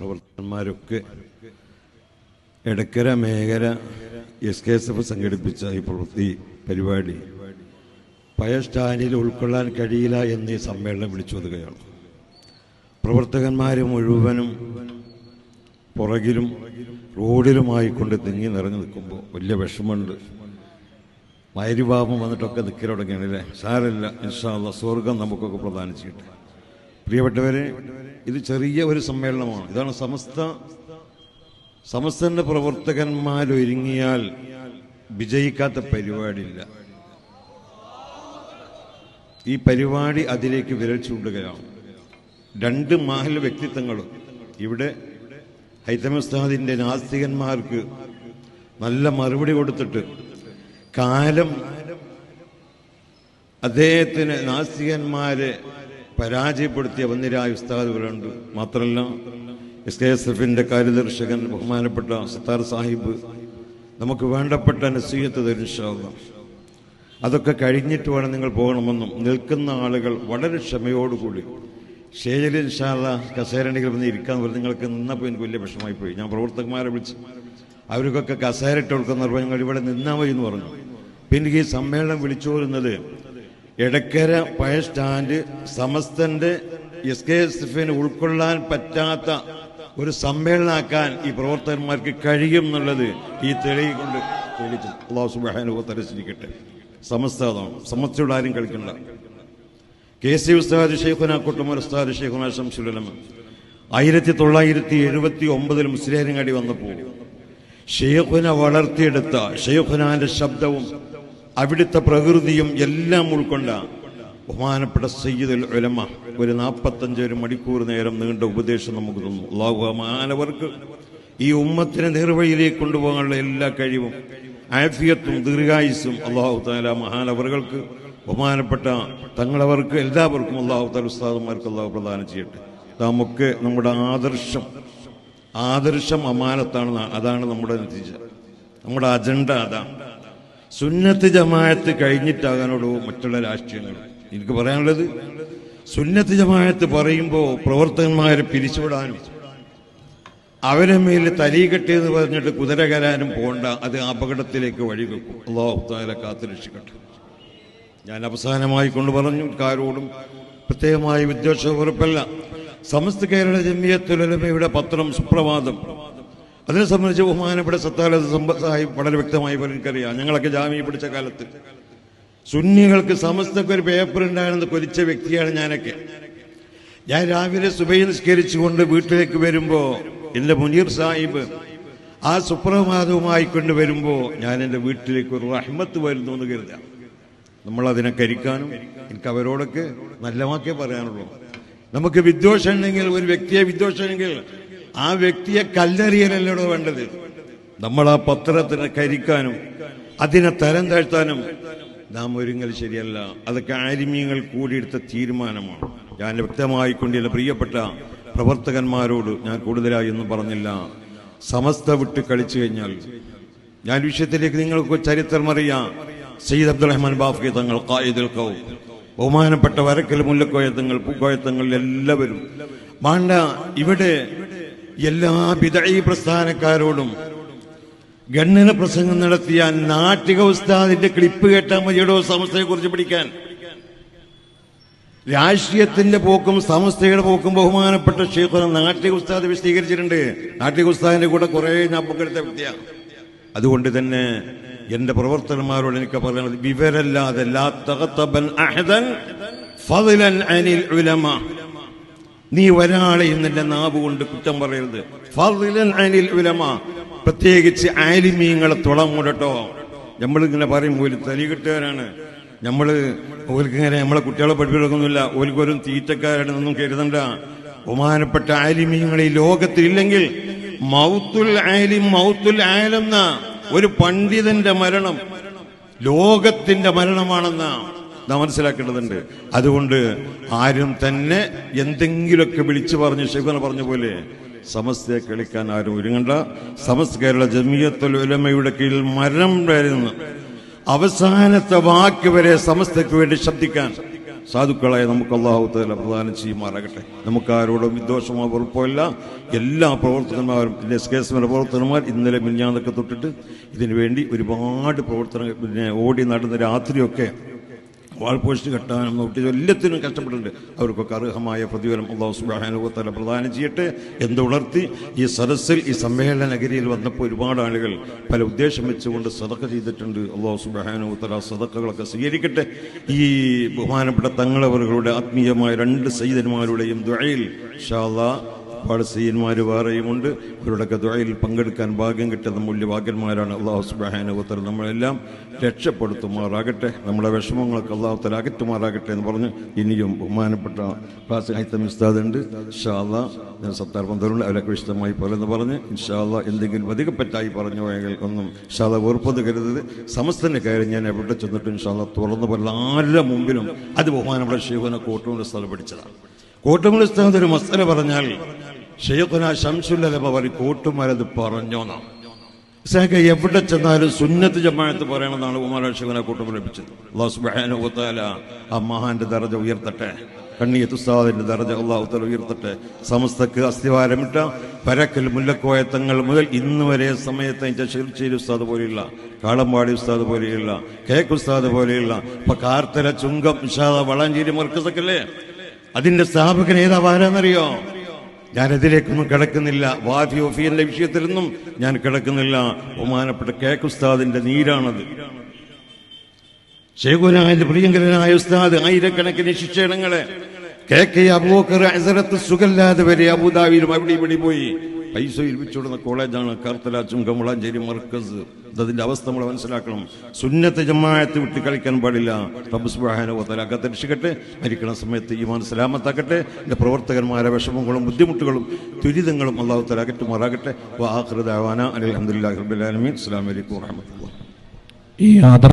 പ്രവർത്തകന്മാരൊക്കെ എടക്കര മേഖല SKSF സംഘടിപ്പിച്ച ഈ പരിപാടി പഴയ സ്റ്റാൻഡിൽ ഉൾക്കൊള്ളാൻ കഴിയില്ല എന്നീ സമ്മേളനം വിളിച്ചോതുകയാണ്. പ്രവർത്തകന്മാർ മുഴുവനും പുറകിലും റോഡിലുമായി കൊണ്ട് തിങ്ങി നിറഞ്ഞു നിൽക്കുമ്പോൾ വലിയ വിഷമമുണ്ട്. മൈരിഭാവം വന്നിട്ടൊക്കെ നിൽക്കൽ തുടങ്ങിയാണല്ലേ. സാരമില്ല, ഇൻഷാ അല്ലാഹ് സ്വർഗം നമുക്കൊക്കെ പ്രദാനം ചെയ്യട്ടെ. പ്രിയപ്പെട്ടവരെ, ഇത് ചെറിയ ഒരു സമ്മേളനമാണ്. ഇതാണ് സമസ്തന്റെ പ്രവർത്തകന്മാരൊരുങ്ങിയാൽ വിജയിക്കാത്ത പരിപാടിയില്ല. ഈ പരിപാടി അതിലേക്ക് വിരൽ ചൂണ്ടുകയാണ്. രണ്ട് മഹൽ വ്യക്തിത്വങ്ങളും ഇവിടെ ഹൈതമി ഉസ്താദിന്റെ നാസ്തികന്മാർക്ക് നല്ല മറുപടി കൊടുത്തിട്ട് കാലം അദ്ദേഹത്തിന് നാസ്തികന്മാരെ പരാജയപ്പെടുത്തിയ വന്നിരായ ഉസ്താദുകളുണ്ട്. മാത്രമല്ല SKSFന്റെ കാര്യദർശകൻ ബഹുമാനപ്പെട്ട സത്താർ സാഹിബ് നമുക്ക് വേണ്ടപ്പെട്ട നസീഹത്ത് തരും ഇൻഷാ അല്ലാഹ്. അതൊക്കെ കഴിഞ്ഞിട്ട് വേണം നിങ്ങൾ പോകണമെന്നും നിൽക്കുന്ന ആളുകൾ വളരെ ക്ഷമയോടുകൂടി സ്റ്റേജിൽ ഇൻഷാ അല്ലാഹ് കസേരണികൾ വന്ന് ഇരിക്കാന്ന് പറഞ്ഞ് നിങ്ങൾക്ക് നിന്നപ്പോൾ എനിക്ക് വലിയ വിഷമമായി പോയി. ഞാൻ പ്രവർത്തകന്മാരെ വിളിച്ച് അവർക്കൊക്കെ കസേര ഇട്ട് കൊടുക്കുന്ന ഞങ്ങൾ ഇവിടെ നിന്നാൽ മതി എന്ന് പറഞ്ഞു. പിന്നെ ഈ സമ്മേളനം വിളിച്ചു വരുന്നത് എടക്കര പഴയ സ്റ്റാൻഡ് സമസ്തന്റെ SKSFന് ഉൾക്കൊള്ളാൻ പറ്റാത്ത ഒരു സമ്മേളനമാക്കാൻ ഈ പ്രവർത്തകന്മാർക്ക് കഴിയും എന്നുള്ളത് ഈ തെളിവ് കൊണ്ട് തെളിയിച്ചു. അല്ലാഹു സുബ്ഹാനഹു വ തആല രക്ഷിക്കട്ടെ. സമസ്തതാണ്, സമസ്തയോട് ആരും കളിക്കണ്ട. KC ഉസ്താദ് ഷെയ്ഖുന കുട്ടുമൽ ഉസ്താദ് ഷെയ്ഖുന ശംസുൽ ഉലമ 1979 മുസ്ലിയാരങ്ങാടി വന്നപ്പോൾ ഷെയ്ഖുന വളർത്തിയെടുത്ത ഷെയ്ഖുനാന്റെ ശബ്ദവും അവിടുത്തെ പ്രകൃതിയും എല്ലാം ഉൾക്കൊണ്ട ബഹുമാനപ്പെട്ട സയ്യിദുൽ ഉലമ ഒരു 45 മണിക്കൂർ നേരം നീണ്ട ഉപദേശം നമുക്ക് തന്നു. അല്ലാഹു മഹാനവർക്ക് ഈ ഉമ്മത്തിനെ നേർവഴിയിലേക്ക് കൊണ്ടുപോകാനുള്ള എല്ലാ കഴിവും ആഫിയത്തും ദീർഘായുസ്സും അല്ലാഹു തആല മഹാനവറുകൾക്ക് ബഹുമാനപ്പെട്ട തങ്ങളവർക്ക് എല്ലാവർക്കും അല്ലാഹു തആല ഉസ്താദുമാർക്ക് അല്ലാഹു പ്രദാനം ചെയ്യട്ടെ. നമുക്ക് നമ്മുടെ ആദർശം അമാനത്താണ്. അതാണ് നമ്മുടെ നതീജ, നമ്മുടെ അജണ്ട അതാണ്. സുന്നത്ത് ജമാഅത്ത് കഴിഞ്ഞിട്ടാകാനുള്ളൂ മറ്റുള്ള രാഷ്ട്രീയങ്ങൾ. എനിക്ക് പറയാനുള്ളത്, സുന്നത്ത് ജമാഅത്ത് പറയുമ്പോൾ പ്രവർത്തകന്മാരെ പിരിച്ചുവിടാനും അവരെ മേൽ തലീകെട്ടി എന്ന് പറഞ്ഞിട്ട് കുതിര കയറാനും പോകണ്ട. അത് അപകടത്തിലേക്ക് വഴിവെക്കും. അല്ലാഹു തആല കാത്തുരക്ഷിക്കട്ടെ. ഞാൻ അവസാനമായി കൊണ്ട് പറഞ്ഞു, കാരോടും പ്രത്യേകമായി വിദ്വേഷപുറപ്പല്ല. സമസ്ത കേരള ജമിയത്തുൽ ഉലമയുടെ പത്രം സുപ്രഭാതം, അതിനെ സംബന്ധിച്ച് ബഹുമാനപ്പെട്ട സത്താർ സാഹിബ് വളരെ വ്യക്തമായി എനിക്കറിയാം. ഞങ്ങളൊക്കെ ജാമ്യ പിടിച്ച കാലത്ത് സുന്നികൾക്ക് സമസ്തക്ക് ഒരു പേപ്പർ ഉണ്ടായിരുന്നത് കൊലിച്ച വ്യക്തിയാണ് ഞാനൊക്കെ. ഞാൻ രാവിലെ സുബഹി നിസ്കരിച്ചുകൊണ്ട് വീട്ടിലേക്ക് വരുമ്പോൾ എൻ്റെ മുനീർ സാഹിബ് ആ സുപ്രഭാതവുമായി കൊണ്ടുവരുമ്പോൾ ഞാൻ എൻ്റെ വീട്ടിലേക്ക് ഒരു റഹ്മത്ത് വരുന്നു എന്ന് കരുതാം. നമ്മളതിനെ കരിക്കാനും എനിക്ക് അവരോടൊക്കെ നല്ല വാക്കേ പറയാനുള്ളൂ. നമുക്ക് വിദ്വേഷം ഉണ്ടെങ്കിൽ, ഒരു വ്യക്തിയെ വിദ്വേഷമെങ്കിൽ ആ വ്യക്തിയെ കല്ലെറിയലല്ലോ വേണ്ടത്. നമ്മൾ ആ പത്രത്തിനെ കരിക്കാനും അതിനെ തരം താഴ്ത്താനും നാം ഒരുങ്ങൽ ശരിയല്ല. അതൊക്കെ ആലിമീങ്ങൾ കൂടിയെടുത്ത തീരുമാനമാണ്. ഞാൻ വ്യക്തമായി കൊണ്ടില്ല പ്രിയപ്പെട്ട പ്രവർത്തകന്മാരോട് ഞാൻ കൂടുതലായി ഒന്നും പറഞ്ഞില്ല. സമസ്ത വിട്ട് കളിച്ചു കഴിഞ്ഞാൽ, ഞാൻ വിഷയത്തിലേക്ക് നിങ്ങൾക്ക് ചരിത്രം അറിയാം. സയ്യിദ് അബ്ദുറഹ്മാൻ ബാഫി തങ്ങൾ, ഖായിദുൽ ഖൗം, ബഹുമാനപ്പെട്ട വരക്കൽ മുല്ലക്കോയത്തങ്ങൾ, പൂക്കോയത്തങ്ങൾ എല്ലാവരും വേണ്ട. ഇവിടെ എല്ലാ ബിദഈ പ്രസ്ഥാനക്കാരോടും ഗണ്ണന പ്രസംഗം നടത്തിയ നാട്ടിക ഉസ്താദിന്റെ ക്ലിപ്പ് കേട്ടാൽ മതിയോ സമസ്തയെ കുറിച്ച് പഠിക്കാൻ. രാഷ്ട്രീയത്തിന്റെ പോക്കും സമസ്തയുടെ പോക്കും ബഹുമാനപ്പെട്ട ഷെയ്ഖുന നാട്ടിക ഉസ്താദ് വിശദീകരിച്ചിട്ടുണ്ട്. നാട്ടിക ഉസ്താദിന്റെ കൂടെ കുറെ ഞാൻ പങ്കെടുത്ത വ്യക്തിയാണ്. അതുകൊണ്ട് തന്നെ എന്റെ പ്രവർത്തകന്മാരോട് എനിക്ക് പറയുന്നത്, വിവരല്ലാതെ ലാ തഗ്തബൻ അഹദൻ ഫദ്ലൻ അനിൽ ഉലമ, നീ ഒരാളെ നിന്റെ നാവ് കൊണ്ട് കുറ്റം പറയരുത്. ഫദ്ലൻ അനിൽ ഉലമ, പ്രത്യേകിച്ച് ആലിമീങ്ങളെ തുടങ്ങൂടട്ടോ. നമ്മളിങ്ങനെ പറയും ഒരു തലികെട്ടുകാരാണ്, ഓൽക്കിങ്ങനെ നമ്മളെ കുട്ടികളെ പഠിപ്പിക്കൊന്നുമില്ല, ഓൽക്കൊരു തീറ്റക്കാരാണെന്നൊന്നും കരുതണ്ട. ബഹുമാനപ്പെട്ട ആലിമീങ്ങൾ ഈ ലോകത്തിലില്ലെങ്കിൽ മൗത്തുൽ ആലിം മൗത്തുൽ ആലംന, ഒരു പണ്ഡിതന്റെ മരണം ലോകത്തിന്റെ മരണമാണെന്ന നാം മനസ്സിലാക്കേണ്ടതുണ്ട്. അതുകൊണ്ട് ആരും തന്നെ എന്തെങ്കിലുമൊക്കെ വിളിച്ചു പറഞ്ഞ് ഷെയ്ഖുന പറഞ്ഞ പോലെ സമസ്തയെ കളിക്കാൻ ആരും ഒരുങ്ങണ്ട. സമസ്ത കേരള ജമിയത്തുൽ ഉലമയുടെ കീഴിൽ മരണം വരുന്ന അവസാനത്തെ വാക്ക് വരെ സമസ്തയ്ക്ക് വേണ്ടി ശബ്ദിക്കാൻ സാധുക്കളായ നമുക്ക് അല്ലാഹു തആല പ്രദാനം ചെയ്യുമാറാകട്ടെ. നമുക്കാരോടും വിദ്വേഷമോ വെറുപ്പോ ഇല്ല. എല്ലാ പ്രവർത്തകന്മാരും SKSMന്റെ പ്രവർത്തകന്മാർ ഇന്നലെ മിഞ്ഞാന്നൊക്കെ തൊട്ടിട്ട് ഇതിനു വേണ്ടി ഒരുപാട് പ്രവർത്തനങ്ങൾ ഓടി നടന്ന രാത്രിയൊക്കെ വാൾ പോസ്റ്റ് കെട്ടാനും നോട്ടി എല്ലാത്തിനും കഷ്ടപ്പെട്ടിട്ടുണ്ട്. അവർക്കൊക്കെ അർഹമായ പ്രതിഫലം അല്ലാഹു സുബ്ഹാനഹു വ തആല പ്രദാനം ചെയ്യട്ടെ എന്നുണർത്തി ഈ സദസ്സിൽ ഈ സമ്മേളന നഗരിയിൽ വന്നപ്പോൾ ഒരുപാട് ആളുകൾ പല ഉദ്ദേശം വെച്ചുകൊണ്ട് സദഖ ചെയ്തിട്ടുണ്ട്. അല്ലാഹു സുബ്ഹാനഹു വ തആല സദഖകളൊക്കെ സ്വീകരിക്കട്ടെ. ഈ ബഹുമാനപ്പെട്ട തങ്ങളവരുടെ ആത്മീയമായ 2 സയ്യിദന്മാരുടെയും ദുആയിൽ ഇൻഷാ അല്ലാഹ് ഒരുപാട് സയ്യിദന്മാർ വേറെയുമുണ്ട്. അവരുടെയൊക്കെ ദുആയിൽ പങ്കെടുക്കാൻ ഭാഗ്യം കിട്ടുന്ന മൂല്യഭാഗ്യന്മാരാണ്. അല്ലാഹു സുബ്ഹാനഹു വ തആല നമ്മളെല്ലാം രക്ഷപ്പെടുത്തുമാറാകട്ടെ. നമ്മുടെ വിഷമങ്ങളൊക്കെ അല്ലാഹു തആല അകറ്റുമാറാകട്ടെ എന്ന് പറഞ്ഞ് ഇനിയും ബഹുമാനപ്പെട്ട ക്ലാസ് ഹൈത്തമി ഉസ്താദ് ഉണ്ട്. ഇൻഷാ അല്ലാഹ് ഞാൻ സത്താർ പന്തലുണ്ട് അവരൊക്കെ വിശദമായി പോലെന്ന് പറഞ്ഞ് ഇൻഷാ അല്ലാഹ് എന്തെങ്കിലും അധികപ്പറ്റായി പറഞ്ഞു പോയെങ്കിൽ ഒന്നും ഇൻഷാ അല്ലാഹ് വെറുപ്പെന്ന് കരുതരുത്. സമസ്തന്റെ കാര്യം ഞാൻ എവിടെ ചെന്നിട്ട് ഇൻഷാ അല്ലാഹ് തുറന്നു പോലെ ആരുടെ മുമ്പിലും അത് ബഹുമാനപ്പെട്ട ശൈഖുന കോട്ടൂർ ഉസ്താദ് പഠിച്ചതാണ്. കോട്ടൂർ ഉസ്താദ് ഒരു മസ്അല പറഞ്ഞാൽ ശൈഖുന ശംസുൽ ഉലമ പറയും കോട്ടുമാരത് പറഞ്ഞോന്നാണ്. എവിടെ ചെന്നാലും സുന്നത്ത് ജമാഅത്ത് പറയണമെന്നാണ് ബഹുമാനപ്പെട്ട ശൈഖുന കോട്ടൂർ ലഭിച്ചത്. അല്ലാഹു സുബ്ഹാനഹു വ തആല ആ മഹാന്റെ ദറജ ഉയർത്തട്ടെ. കണ്ണിയത്ത് ഉസ്താദിന്റെ ദറജ അല്ലാഹു തആല ഉയർത്തട്ടെ. സമസ്തക്ക് അസ്ഥിവാരമിട്ട പരക്കൽ മുല്ലക്കോയ തങ്ങൾ മുതൽ ഇന്ന് വരെ സമയത്ത് ഷെർച്ചേരി ഉസ്താദ് പോലെയുള്ള, കാളമ്പാടി ഉസ്താദ് പോലെയുള്ള, കേക്ക് ഉസ്താദ് പോലെയുള്ള, ഇപ്പൊ കാർത്തല ചുങ്കം വളാഞ്ചേരി മർക്കസൊക്കെ അല്ലേ, അതിന്റെ സ്ഥാപകൻ ഏതാവാരെന്നറിയോ? ഞാനതിലേക്കൊന്നും കിടക്കുന്നില്ല. വാഫി ഒഫിയന്റെ വിഷയത്തിലൊന്നും ഞാൻ കിടക്കുന്നില്ല. ബഹുമാനപ്പെട്ട കേക്ക് ഉസ്താദിന്റെ നീരാണത്. ശൈഖുനാന്റെ പ്രിയങ്കരനായ ഉസ്താദ് ആയിരക്കണക്കിന് ശിക്ഷണങ്ങളെ കേക്ക് അബൂബക്കർ ഹസരത്ത് സുഖല്ലാതെ വരെ അബുദാബിയിലും അവിടെ ഇവിടെ പോയി പൈസ ഏൽപ്പിച്ചുകൊടുന്ന കോളേജാണ് കാർത്തല ചുങ്കം വളാഞ്ചേരി മർക്കസ്. അതിന്റെ അവസ്ഥ നമ്മൾ മനസ്സിലാക്കണം. സുന്നത്ത് ജമാഅത്ത് വിട്ട് കളിക്കാൻ പാടില്ല. റബ്ബ് സുബ്ഹാനഹു വ തആല കാത്തുരക്ഷിക്കട്ടെ. മരിക്കുന്ന സമയത്ത് ഈമാൻ സലാമത്താക്കട്ടെ. എന്റെ പ്രവർത്തകന്മാരെ വിഷമങ്ങളും ബുദ്ധിമുട്ടുകളും ദുരിതങ്ങളും അല്ലാഹു തആല അകറ്റുമാറാകട്ടെ. വ ആഖിറു ദഅവാന അൽഹംദുലില്ലാഹി റബ്ബിൽ ആലമീൻ. അസ്സലാമു അലൈക്കും വറഹ്മത്തുള്ളാഹി.